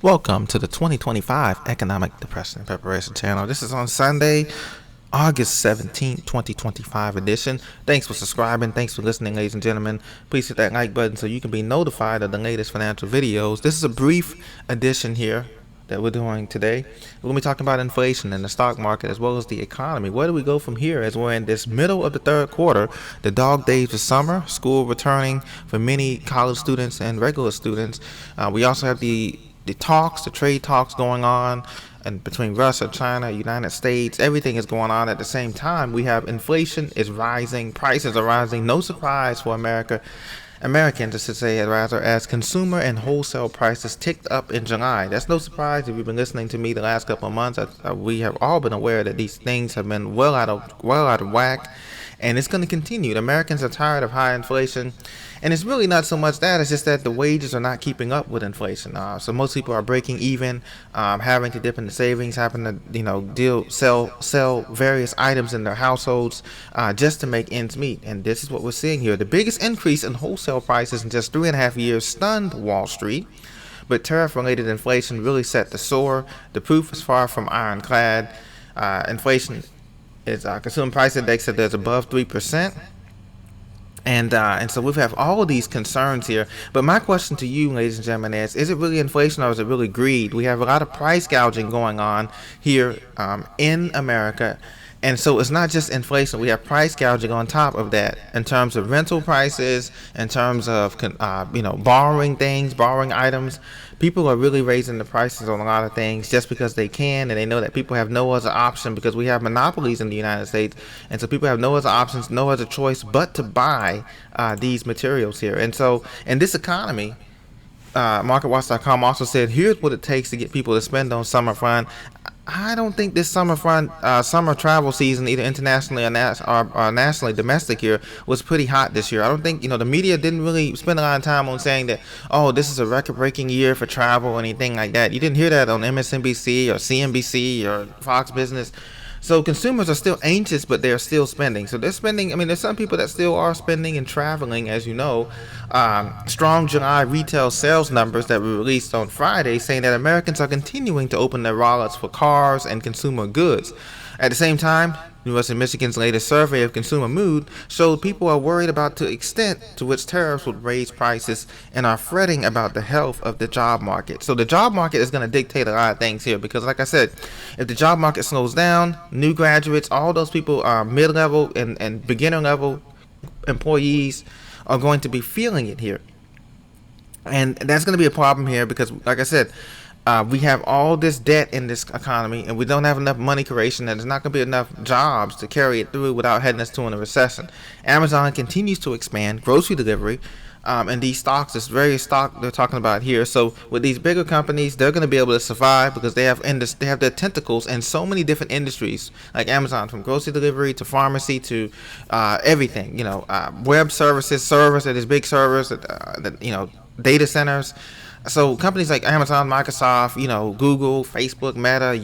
Welcome to the 2025 Economic Depression and Preparation Channel. This is on Sunday, August 17th, 2025 edition. Thanks for subscribing. Thanks for listening, ladies and gentlemen. Please hit that like button so you can be notified of the latest financial videos. This is a brief edition here that we're doing today. We're going to be talking about inflation and the stock market as well as the economy. Where do we go from here as we're in this middle of the third quarter, the dog days of summer, school returning for many college students and regular students. We also have the trade talks going on, and between Russia, China, United States, everything is going on at the same time. We have inflation is rising, prices are rising. No surprise for Americans, I should say, rather, as consumer and wholesale prices ticked up in July. That's no surprise if you've been listening to me the last couple of months. We have all been aware that these things have been well out of whack, and it's going to continue. The Americans are tired of high inflation, and it's really not so much that. It's just that the wages are not keeping up with inflation. So most people are breaking even, having to dip into savings, having to sell various items in their households just to make ends meet. And this is what we're seeing here. The biggest increase in wholesale prices in just 3.5 years stunned Wall Street, but tariff-related inflation really set the soar. The proof is far from ironclad. Inflation is consumer price index that is above 3%. And so we have all of these concerns here. But my question to you, ladies and gentlemen, is it really inflation or is it really greed? We have a lot of price gouging going on here in America. And so it's not just inflation. We have price gouging on top of that in terms of rental prices, in terms of borrowing items. People are really raising the prices on a lot of things just because they can, and they know that people have no other option because we have monopolies in the United States, and so people have no other options, no other choice but to buy these materials here. And so in this economy, MarketWatch.com also said, here's what it takes to get people to spend on summer fun. I don't think this summer travel season, either internationally or nationally, domestic here, was pretty hot this year. I don't think, the media didn't really spend a lot of time on saying that, oh, this is a record-breaking year for travel or anything like that. You didn't hear that on MSNBC or CNBC or Fox Business. So consumers are still anxious, but they're still spending. So they're spending. There's some people that still are spending and traveling, as you know. Strong July retail sales numbers that were released on Friday saying that Americans are continuing to open their wallets for cars and consumer goods. At the same time, University of Michigan's latest survey of consumer mood showed people are worried about the extent to which tariffs would raise prices and are fretting about the health of the job market. So the job market is going to dictate a lot of things here because, like I said, if the job market slows down, new graduates, all those people, mid-level and beginner-level employees are going to be feeling it here. And that's going to be a problem here because, like I said, we have all this debt in this economy, and we don't have enough money creation, and there's not going to be enough jobs to carry it through without heading us to a recession. Amazon continues to expand grocery delivery, and these stocks, this various stock they're talking about here. So with these bigger companies, they're going to be able to survive because they have their tentacles in so many different industries, like Amazon, from grocery delivery to pharmacy to everything. Web servers that is big servers that data centers. So companies like Amazon, Microsoft, Google, Facebook, Meta,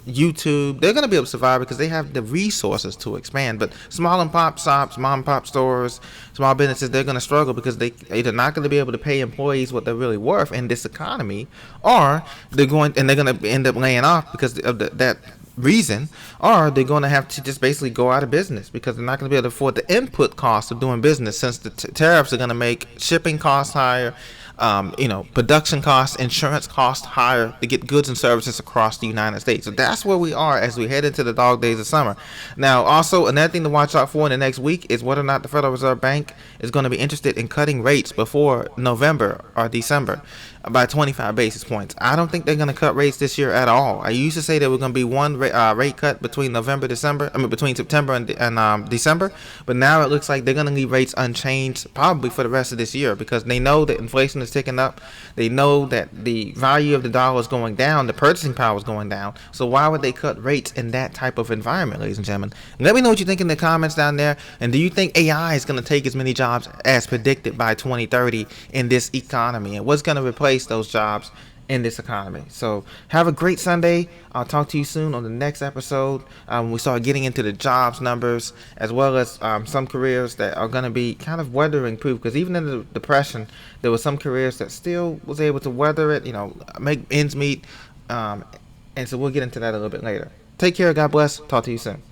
YouTube, they're going to be able to survive because they have the resources to expand. But small and pop shops, mom and pop stores, small businesses, they're going to struggle because they're either not going to be able to pay employees what they're really worth in this economy, or they're going to end up laying off because of that reason, or they're going to have to just basically go out of business because they're not going to be able to afford the input costs of doing business, since the tariffs are going to make shipping costs higher, production costs, insurance costs higher to get goods and services across the United States. So that's where we are as we head into the dog days of summer. Now, also, another thing to watch out for in the next week is whether or not the Federal Reserve Bank is going to be interested in cutting rates before November or December by 25 basis points. I don't think they're going to cut rates this year at all. I used to say there was going to be one rate cut between between September and December, but now it looks like they're going to leave rates unchanged probably for the rest of this year because they know that inflation is ticking up. They know that the value of the dollar is going down, the purchasing power is going down. So why would they cut rates in that type of environment, ladies and gentlemen? Let me know what you think in the comments down there. And do you think AI is going to take as many jobs as predicted by 2030 in this economy? And what's going to replace those jobs in this economy. So have a great Sunday. I'll talk to you soon on the next episode. We start getting into the jobs numbers as well as some careers that are going to be kind of weathering proof, because even in the depression, there were some careers that still was able to weather it, make ends meet. And so we'll get into that a little bit later. Take care. God bless. Talk to you soon.